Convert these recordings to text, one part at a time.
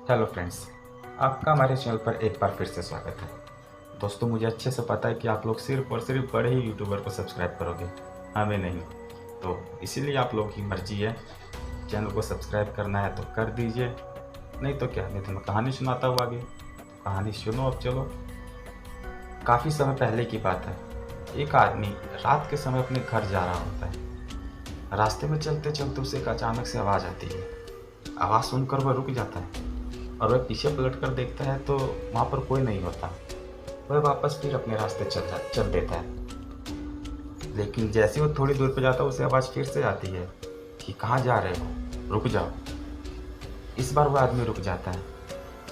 Hello friends, आपका हमारे channel पर एक बार फिर से स्वागत है। दोस्तों, मुझे अच्छे से पता है कि आप लोग सिर्फ और सिर्फ बड़े ही यूट्यूबर को सब्सक्राइब करोगे, हमें नहीं। तो इसीलिए आप लोगों की मर्जी है, चैनल को सब्सक्राइब करना है तो कर दीजिए, नहीं तो क्या, नहीं तो मैं कहानी सुनाता हूँ आगे। तो कहानी सुनो अब चलो। काफ़ी समय पहले की बात है। एक आदमी रात के समय अपने घर जा रहा होता है। रास्ते में चलते चलते उसे एक अचानक से आवाज़ आती है। आवाज़ सुनकर वह रुक जाता है और वह पीछे पलट कर देखता है तो वहाँ पर कोई नहीं होता। वह वापस फिर अपने रास्ते चल देता है। लेकिन जैसे ही वो थोड़ी दूर पर जाता है उसे आवाज़ फिर से आती है कि कहाँ जा रहे हो, रुक जाओ। इस बार वह आदमी रुक जाता है।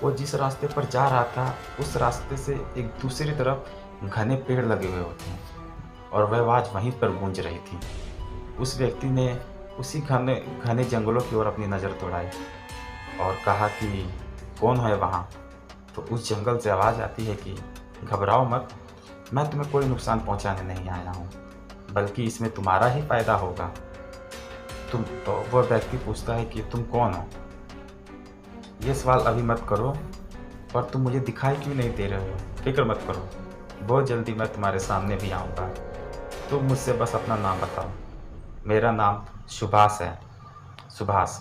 वो जिस रास्ते पर जा रहा था उस रास्ते से एक दूसरी तरफ घने पेड़ लगे हुए होते हैं और वह आवाज़ वहीं पर गूंज रही थी। उस व्यक्ति ने उसी घने घने जंगलों की ओर अपनी नज़र दौड़ाई और कहा कि कौन है वहाँ। तो उस जंगल से आवाज़ आती है कि घबराओ मत, मैं तुम्हें कोई नुकसान पहुंचाने नहीं आया हूँ, बल्कि इसमें तुम्हारा ही फायदा होगा। तुम तो वह व्यक्ति पूछता है कि तुम कौन हो। ये सवाल अभी मत करो, पर तुम मुझे दिखाई क्यों नहीं दे रहे हो। फिक्र मत करो, बहुत जल्दी मैं तुम्हारे सामने भी आऊँगा। तुम मुझसे बस अपना नाम बताओ। मेरा नाम सुभाष है। सुभाष,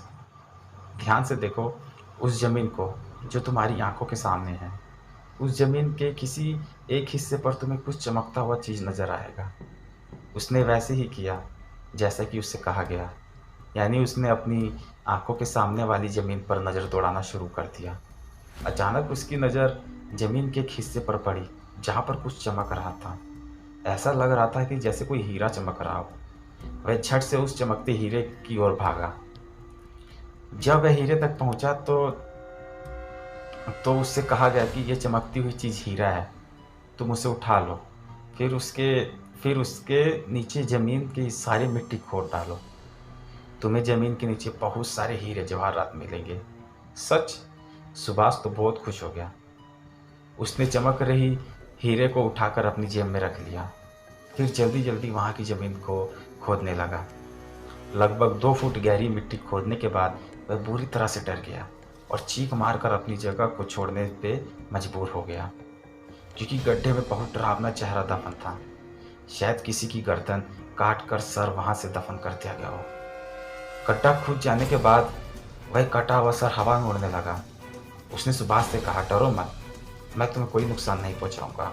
ध्यान से देखो उस ज़मीन को जो तुम्हारी आंखों के सामने है। उस ज़मीन के किसी एक हिस्से पर तुम्हें कुछ चमकता हुआ चीज़ नज़र आएगा। उसने वैसे ही किया जैसा कि उससे कहा गया, यानी उसने अपनी आंखों के सामने वाली ज़मीन पर नज़र दौड़ाना शुरू कर दिया। अचानक उसकी नज़र ज़मीन के एक हिस्से पर पड़ी जहाँ पर कुछ चमक रहा था। ऐसा लग रहा था कि जैसे कोई हीरा चमक रहा हो। वह झट से उस चमकते हीरे की ओर भागा। जब वह हीरे तक पहुंचा तो उससे कहा गया कि यह चमकती हुई चीज़ हीरा है, तुम उसे उठा लो। फिर उसके फिर उसके नीचे ज़मीन की सारी मिट्टी खोद डालो। तुम्हें ज़मीन के नीचे बहुत सारे हीरे जवाहरात मिलेंगे। सच? सुभाष तो बहुत खुश हो गया। उसने चमक रही हीरे को उठाकर अपनी जेब में रख लिया। फिर जल्दी जल्दी वहाँ की ज़मीन को खोदने लगा। लगभग 2 फुट गहरी मिट्टी खोदने के बाद वह बुरी तरह से डर गया और चीख मारकर अपनी जगह को छोड़ने पे मजबूर हो गया, क्योंकि गड्ढे में बहुत डरावना चेहरा दफन था। शायद किसी की गर्दन काट कर सर वहां से दफन कर दिया गया हो। गड्ढा खुद जाने के बाद वह कटा हुआ सर हवा में उड़ने लगा। उसने सुभाष से कहा, डरो मत, मैं तुम्हें कोई नुकसान नहीं पहुंचाऊंगा।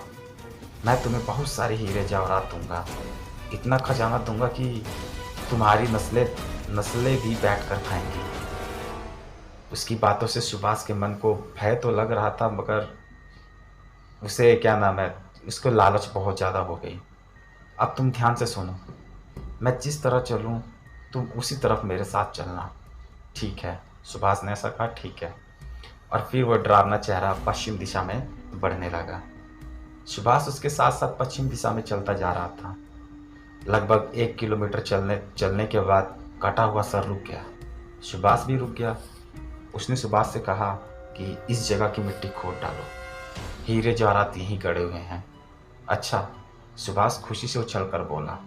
मैं तुम्हें बहुत सारे हीरे जवाहरात दूंगा, इतना खजाना दूंगा कि तुम्हारी नस्लें नस्लें भी बैठ कर खाएंगी। उसकी बातों से सुभाष के मन को भय तो लग रहा था, मगर उसे क्या नाम है, उसको लालच बहुत ज़्यादा हो गई। अब तुम ध्यान से सुनो, मैं जिस तरह चलूँ तुम उसी तरफ मेरे साथ चलना, ठीक है। सुभाष ने ऐसा कहा, ठीक है। और फिर वह डरावना चेहरा पश्चिम दिशा में बढ़ने लगा। सुभाष उसके साथ साथ पश्चिम दिशा में चलता जा रहा था। लगभग 1 किलोमीटर चलने चलने के बाद कटा हुआ सर रुक गया। सुभाष भी रुक गया। उसने सुभाष से कहा कि इस जगह की मिट्टी खोद डालो, हीरे जवाहरात यहीं गड़े हुए हैं। अच्छा, सुभाष खुशी से उछलकर बोला।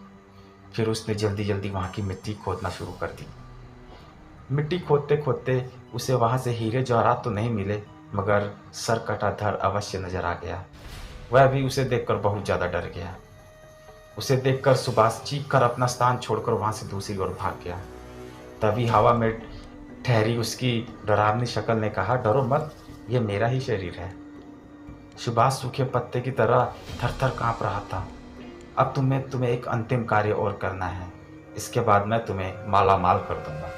फिर उसने जल्दी जल्दी वहाँ की मिट्टी खोदना शुरू कर दी। मिट्टी खोदते खोदते उसे वहाँ से हीरे जवाहरात तो नहीं मिले, मगर सर कटा धड़ अवश्य नजर आ गया। वह भी उसे देखकर बहुत ज़्यादा डर गया। उसे देखकर सुभाष चीख कर अपना स्थान छोड़कर वहाँ से दूसरी ओर भाग गया। तभी हवा में ठहरी उसकी डरावनी शक्ल ने कहा, डरो मत, ये मेरा ही शरीर है। सुभाष सूखे पत्ते की तरह थर थर काँप रहा था। अब तुम्हें एक अंतिम कार्य और करना है, इसके बाद मैं तुम्हें माला माल कर दूंगा।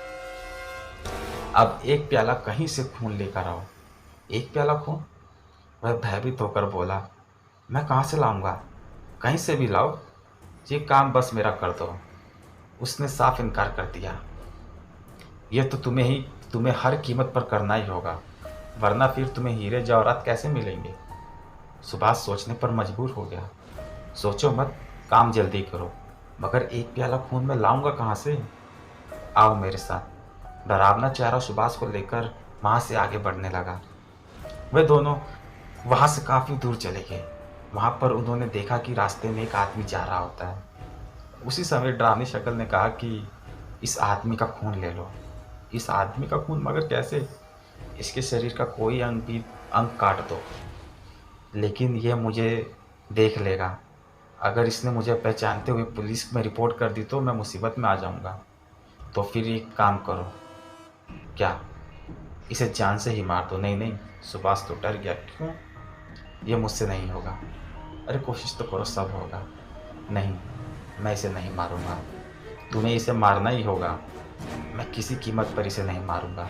अब एक प्याला कहीं से खून लेकर आओ। एक प्याला खून? वह भयभीत होकर बोला, मैं कहाँ से लाऊंगा? कहीं से भी लाओ, ये काम बस मेरा कर दो। उसने साफ इनकार कर दिया। ये तो तुम्हें हर कीमत पर करना ही होगा, वरना फिर तुम्हें हीरे जवाहरात कैसे मिलेंगे। सुभाष सोचने पर मजबूर हो गया। सोचो मत, काम जल्दी करो, मगर एक प्याला खून मैं लाऊंगा कहाँ से? आओ मेरे साथ। डरावना चेहरा सुभाष को लेकर वहां से आगे बढ़ने लगा। वे दोनों वहां से काफी दूर चले गए। वहां पर उन्होंने देखा कि रास्ते में एक आदमी जा रहा होता है। उसी समय डरावनी शक्ल ने कहा कि इस आदमी का खून ले लो। इस आदमी का खून? मगर कैसे? इसके शरीर का कोई अंग काट दो, लेकिन ये मुझे देख लेगा। अगर इसने मुझे पहचानते हुए पुलिस में रिपोर्ट कर दी तो मैं मुसीबत में आ जाऊँगा। तो फिर एक काम करो, क्या इसे जान से ही मार दो। नहीं नहीं, सुभाष तो डर गया। क्यों? ये मुझसे नहीं होगा। अरे कोशिश तो करो, सब होगा। नहीं, मैं इसे नहीं मारूंगा। तुम्हें इसे मारना ही होगा। मैं किसी कीमत पर इसे नहीं मारूंगा।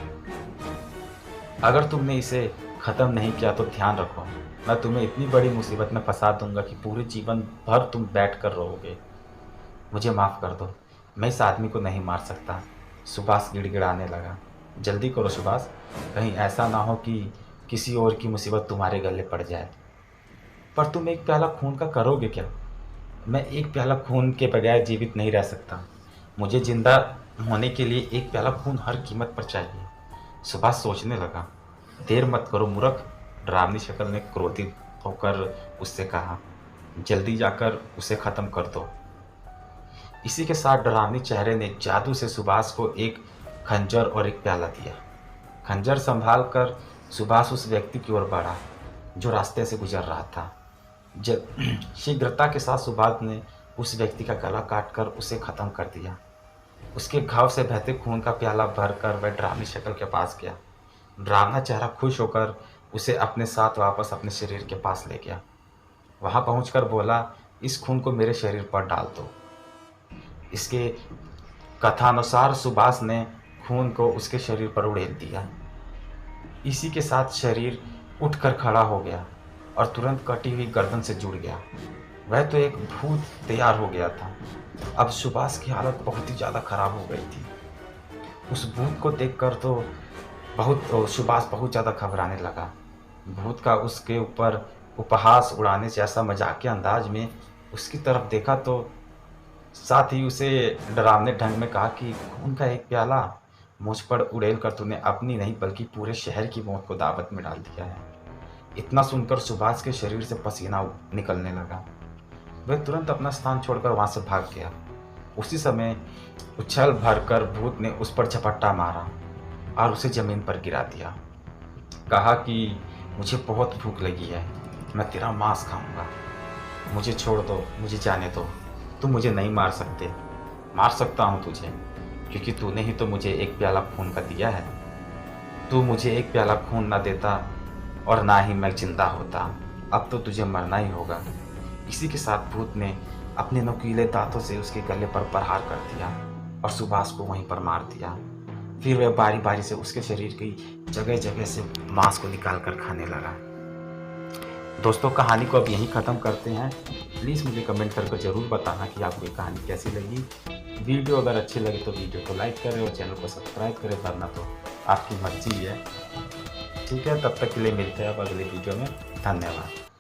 अगर तुमने इसे ख़त्म नहीं किया तो ध्यान रखो, मैं तुम्हें इतनी बड़ी मुसीबत में फंसा दूंगा कि पूरे जीवन भर तुम बैठ कर रोओगे। मुझे माफ़ कर दो, मैं इस आदमी को नहीं मार सकता। सुभाष गिड़गिड़ाने लगा। जल्दी करो सुभाष, कहीं ऐसा ना हो कि किसी और की मुसीबत तुम्हारे गले पड़ जाए। पर तुम एक प्याला खून का करोगे क्या? मैं एक प्याला खून के बगैर जीवित नहीं रह सकता। मुझे जिंदा होने के लिए एक प्याला खून हर कीमत पर चाहिए। सुभाष सोचने लगा। देर मत करो मूर्ख, डरावनी शक्ल ने क्रोधित होकर उससे कहा। जल्दी जाकर उसे ख़त्म कर दो। इसी के साथ डरावनी चेहरे ने जादू से सुभाष को एक खंजर और एक प्याला दिया। खंजर संभाल कर सुभाष उस व्यक्ति की ओर बढ़ा जो रास्ते से गुजर रहा था। शीघ्रता के साथ सुभाष ने उस व्यक्ति का गला काटकर उसे ख़त्म कर दिया। उसके घाव से बहते खून का प्याला भरकर वह डरावनी शक्ल के पास गया। डरावना चेहरा खुश होकर उसे अपने साथ वापस अपने शरीर के पास ले गया। वहां पहुंचकर बोला, इस खून को मेरे शरीर पर डाल दो। इसके कथानुसार सुभाष ने खून को उसके शरीर पर उड़ेल दिया। इसी के साथ शरीर उठकर खड़ा हो गया और तुरंत कटी हुई गर्दन से जुड़ गया। वह तो एक भूत तैयार हो गया था। अब सुभाष की हालत बहुत ही ज़्यादा खराब हो गई थी। उस भूत को देखकर तो सुभाष बहुत ज़्यादा घबराने लगा। भूत का उसके ऊपर उपहास उड़ाने जैसा मजाकिया अंदाज में उसकी तरफ देखा तो साथ ही उसे डरावने ढंग में कहा कि खून का एक प्याला मुझ पर उड़ेल कर तूने अपनी नहीं बल्कि पूरे शहर की मौत को दावत में डाल दिया है। इतना सुनकर सुभाष के शरीर से पसीना निकलने लगा। वह तुरंत अपना स्थान छोड़कर वहां से भाग गया। उसी समय उछल भरकर भूत ने उस पर झपट्टा मारा और उसे जमीन पर गिरा दिया। कहा कि मुझे बहुत भूख लगी है, मैं तेरा मांस खाऊंगा। मुझे छोड़ दो, मुझे जाने दो। तुम मुझे नहीं मार सकते। मार सकता हूँ तुझे, क्योंकि तूने ही तो मुझे एक प्याला खून का दिया है। तू मुझे एक प्याला खून ना देता और ना ही मैं जिंदा होता। अब तो तुझे मरना ही होगा। इसी के साथ भूत ने अपने नुकीले दांतों से उसके गले पर प्रहार कर दिया और सुभाष को वहीं पर मार दिया। फिर वह बारी बारी से उसके शरीर की जगह जगह से मांस को निकाल कर खाने लगा। दोस्तों, कहानी को अब यहीं ख़त्म करते हैं। प्लीज़ मुझे कमेंट करके ज़रूर बताना कि आपको ये कहानी कैसी लगी। वीडियो अगर अच्छी लगे तो वीडियो को लाइक करें और चैनल को सब्सक्राइब करें, वरना तो आपकी मर्जी है। ठीक है, तब तक के लिए मिलते हैं अब अगले वीडियो में। धन्यवाद।